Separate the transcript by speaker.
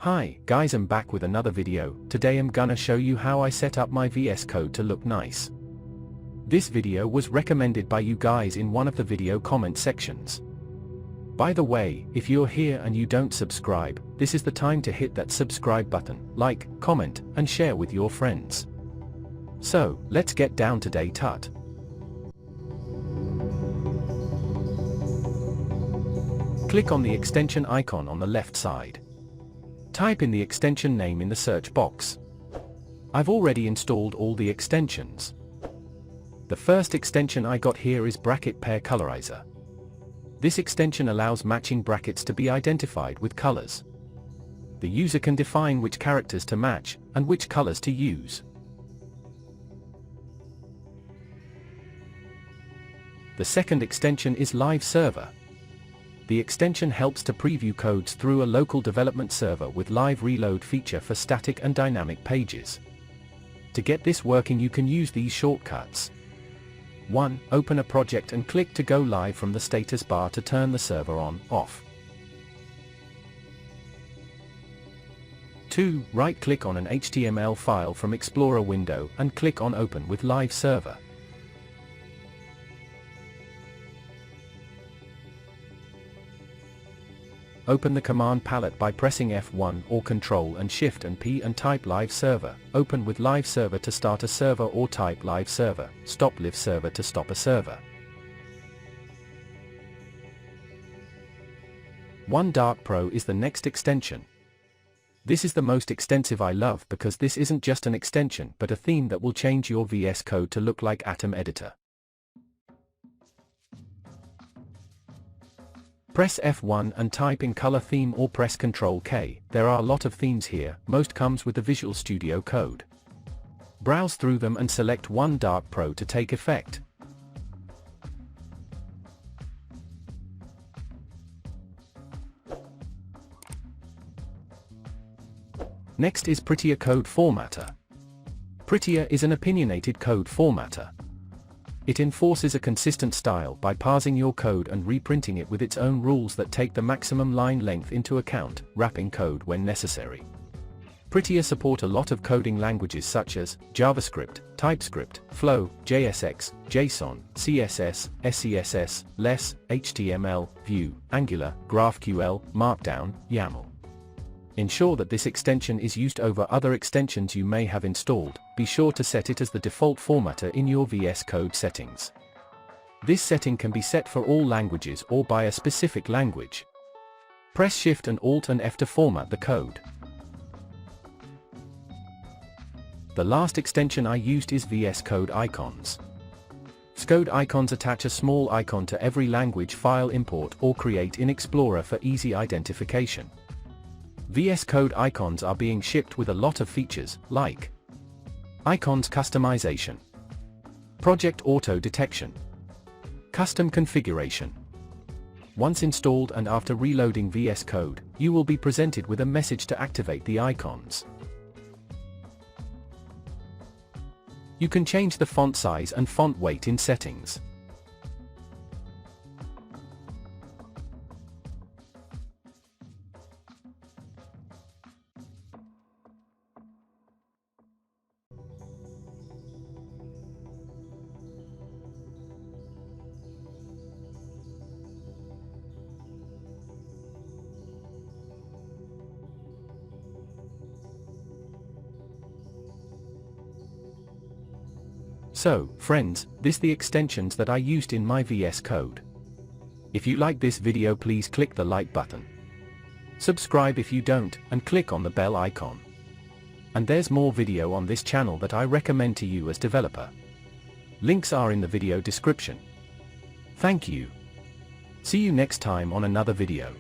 Speaker 1: Hi guys, I'm back with another video. Today I'm gonna show you how I set up my VS Code to look nice. This video was recommended by you guys in one of the video comment sections. By the way, if you're here and you don't subscribe, this is the time to hit that subscribe button, like, comment, and share with your friends. So, let's get down today tut. Click on the extension icon on the left side. Type in the extension name in the search box. I've already installed all the extensions. The first extension I got here is Bracket Pair Colorizer. This extension allows matching brackets to be identified with colors. The user can define which characters to match, and which colors to use. The second extension is Live Server. The extension helps to preview codes through a local development server with live reload feature for static and dynamic pages. To get this working, you can use these shortcuts. 1. Open a project and click to go live from the status bar to turn the server on, off. 2. Right-click on an HTML file from Explorer window and click on Open with Live Server. Open the command palette by pressing F1 or Ctrl and Shift and P and type Live Server. Open with Live Server to start a server or type Live Server. Stop Live Server to stop a server. 1 Dark Pro is the next extension. This is the most extensive I love because this isn't just an extension but a theme that will change your VS Code to look like Atom Editor. Press F1 and type in color theme or press Ctrl K. There are a lot of themes here, most comes with the Visual Studio Code. Browse through them and select 1 Dark Pro to take effect. Next is Prettier Code Formatter. Prettier is an opinionated code formatter. It enforces a consistent style by parsing your code and reprinting it with its own rules that take the maximum line length into account, wrapping code when necessary. Prettier support a lot of coding languages such as JavaScript, TypeScript, Flow, JSX, JSON, CSS, SCSS, Less, HTML, Vue, Angular, GraphQL, Markdown, YAML. Ensure that this extension is used over other extensions you may have installed. Be sure to set it as the default formatter in your VS Code settings. This setting can be set for all languages or by a specific language. Press Shift and Alt and F to format the code. The last extension I used is Vscode Icons. Vscode icons attach a small icon to every language file import or create in Explorer for easy identification. VS Code icons are being shipped with a lot of features, like icons customization, project auto detection, custom configuration. Once installed and after reloading VS Code, you will be presented with a message to activate the icons. You can change the font size and font weight in settings. So, friends, this the extensions that I used in my VS Code. If you like this video, please click the like button. Subscribe if you don't, and click on the bell icon. And there's more video on this channel that I recommend to you as developer. Links are in the video description. Thank you. See you next time on another video.